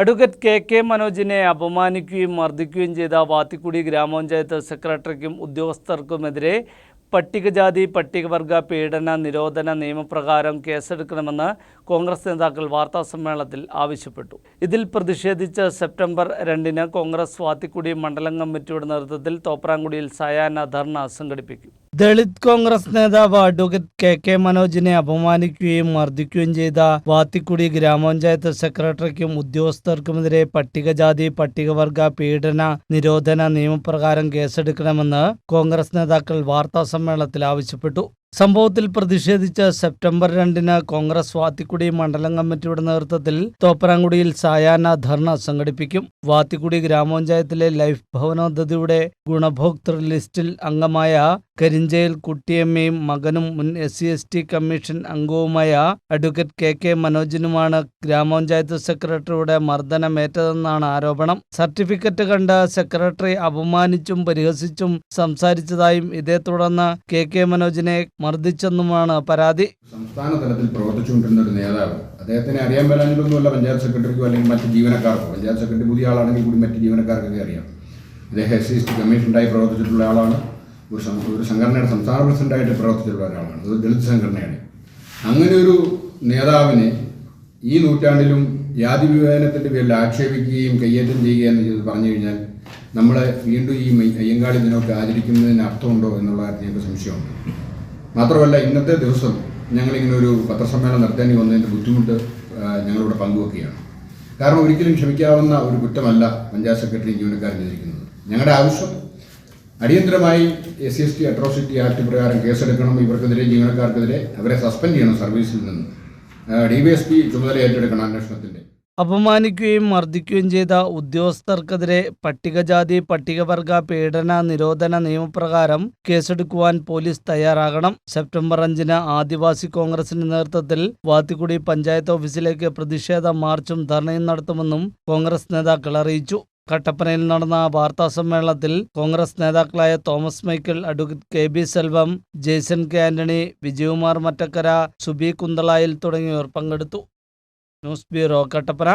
Advocate K മനോജിനെ അപമാനിക്കുകയും മർദ്ദിക്കുകയും ചെയ്ത വാത്തിക്കുടി ഗ്രാമപഞ്ചായത്ത് സെക്രട്ടറിക്കും ഉദ്യോഗസ്ഥർക്കുമെതിരെ പട്ടികജാതി പട്ടികവർഗ പീഡന നിരോധന നിയമപ്രകാരം കേസെടുക്കണമെന്ന് കോൺഗ്രസ് നേതാക്കൾ വാർത്താസമ്മേളനത്തിൽ ആവശ്യപ്പെട്ടു. ഇതിൽ പ്രതിഷേധിച്ച് സെപ്റ്റംബർ 2-ന് കോൺഗ്രസ് വാത്തിക്കുടി മണ്ഡലം കമ്മിറ്റിയുടെ നേതൃത്വത്തിൽ തോപ്രാംകുടിയിൽ സായാഹ്ന ധർണ സംഘടിപ്പിക്കും. ദളിത് കോൺഗ്രസ് നേതാവ് അഡ്വക്കേറ്റ് കെ മനോജിനെ അപമാനിക്കുകയും മർദ്ദിക്കുകയും ചെയ്ത വാത്തിക്കുടി ഗ്രാമപഞ്ചായത്ത് സെക്രട്ടറിക്കും ഉദ്യോഗസ്ഥർക്കുമെതിരെ പട്ടികജാതി പട്ടികവർഗ പീഡന നിരോധന നിയമപ്രകാരം കേസെടുക്കണമെന്ന് കോൺഗ്രസ് നേതാക്കൾ വാർത്താസമ്മേളനത്തിൽ ആവശ്യപ്പെട്ടു. സംഭവത്തിൽ പ്രതിഷേധിച്ച് സെപ്റ്റംബർ 2-ന് കോൺഗ്രസ് വാത്തിക്കുടി മണ്ഡലം കമ്മിറ്റിയുടെ നേതൃത്വത്തിൽ തോപ്രാംകുടിയിൽ സായാഹ്ന ധർണ സംഘടിപ്പിക്കും. വാത്തിക്കുടി ഗ്രാമപഞ്ചായത്തിലെ ലൈഫ് ഭവന പദ്ധതിയുടെ ഗുണഭോക്തൃ ലിസ്റ്റിൽ അംഗമായ കരിഞ്ചേൽ കുട്ടിയമ്മയും മകനും മുൻ SC/ST കമ്മീഷൻ അംഗവുമായ അഡ്വക്കേറ്റ് കെ മനോജിനുമാണ് ഗ്രാമപഞ്ചായത്ത് സെക്രട്ടറിയുടെ മർദ്ദനമേറ്റതെന്നാണ് ആരോപണം. സർട്ടിഫിക്കറ്റ് കണ്ട് സെക്രട്ടറി അപമാനിച്ചും പരിഹസിച്ചും സംസാരിച്ചതായും ഇതേ തുടർന്ന് കെ മനോജിനെ മർദ്ദിച്ചെന്നുമാണ് പരാതി. സംസ്ഥാന തലത്തിൽ പ്രവർത്തിച്ചുകൊണ്ടിരുന്ന ഒരു നേതാവ്, അദ്ദേഹത്തിനെ അറിയാൻ പറ്റാഞ്ഞിട്ടൊന്നുമല്ല പഞ്ചായത്ത് സെക്രട്ടറിക്കോ അല്ലെങ്കിൽ മറ്റ് ജീവനക്കാർക്കോ. പഞ്ചായത്ത് സെക്രട്ടറി പുതിയ ആളാണെങ്കിൽ കൂടി മറ്റ് ജീവനക്കാർക്കൊക്കെ അറിയാം. അദ്ദേഹം SC/ST കമ്മീഷനായി പ്രവർത്തിച്ചിട്ടുള്ള ആളാണ്. ഒരു സംഘടനയുടെ സംസ്ഥാന പ്രസിഡന്റായിട്ട് പ്രവർത്തിച്ചിട്ടുള്ള ഒരാളാണ്. ഒരു ദളിത് സംഘടനയാണ്. അങ്ങനെ ഒരു നേതാവിനെ ഈ നൂറ്റാണ്ടിലും ജാതി വിവേചനത്തിൻ്റെ പേരിൽ ആക്ഷേപിക്കുകയും കയ്യേറ്റം ചെയ്യുക എന്ന് പറഞ്ഞു കഴിഞ്ഞാൽ നമ്മളെ വീണ്ടും ഈ അയ്യങ്കാളി ദിനമൊക്കെ ആചരിക്കുന്നതിന് അർത്ഥമുണ്ടോ എന്നുള്ള കാര്യത്തിൽ ഞങ്ങൾക്ക് സംശയമുണ്ട്. മാത്രമല്ല, ഇന്നത്തെ ദിവസം ഞങ്ങളിങ്ങനെ ഒരു പത്രസമ്മേളനം നടത്തേണ്ടി വന്നതിൻ്റെ ബുദ്ധിമുട്ട് ഞങ്ങളിവിടെ പങ്കുവെക്കുകയാണ്. കാരണം ഒരിക്കലും ക്ഷമിക്കാവുന്ന ഒരു കുറ്റമല്ല പഞ്ചായത്ത് സെക്രട്ടറി ജീവനക്കാരൻ ചെയ്തിരിക്കുന്നത്. ഞങ്ങളുടെ ആവശ്യം അടിയന്തരമായി SC/ST അട്രോസിറ്റി ആക്ട് പ്രകാരം കേസെടുക്കണം. ഇവർക്കെതിരെ, ജീവനക്കാർക്കെതിരെ അവരെ സസ്പെൻഡ് ചെയ്യണം സർവീസിൽ നിന്ന്. DYSP ചുമതല ഏറ്റെടുക്കണം അന്വേഷണത്തിൻ്റെ. അപമാനിക്കുകയും മർദ്ദിക്കുകയും ചെയ്ത ഉദ്യോഗസ്ഥർക്കെതിരെ പട്ടികജാതി പട്ടികവർഗ പീഡന നിരോധന നിയമപ്രകാരം കേസെടുക്കുവാൻ പോലീസ് തയ്യാറാകണം. സെപ്റ്റംബർ 5-ന് ആദിവാസി കോൺഗ്രസിന്റെ നേതൃത്വത്തിൽ വാത്തിക്കുടി പഞ്ചായത്ത് ഓഫീസിലേക്ക് പ്രതിഷേധ മാർച്ചും ധർണയും നടത്തുമെന്നും കോൺഗ്രസ് നേതാക്കൾ അറിയിച്ചു. കട്ടപ്പനയിൽ നടന്ന വാർത്താ സമ്മേളനത്തിൽ കോൺഗ്രസ് നേതാക്കളായ Thomas Michael, advocate KB Selvam, Jaison K Antony, Vijayakumar Mattakkara, Subi Kunthalayil തുടങ്ങിയവർ പങ്കെടുത്തു. News bureau, Kattappana.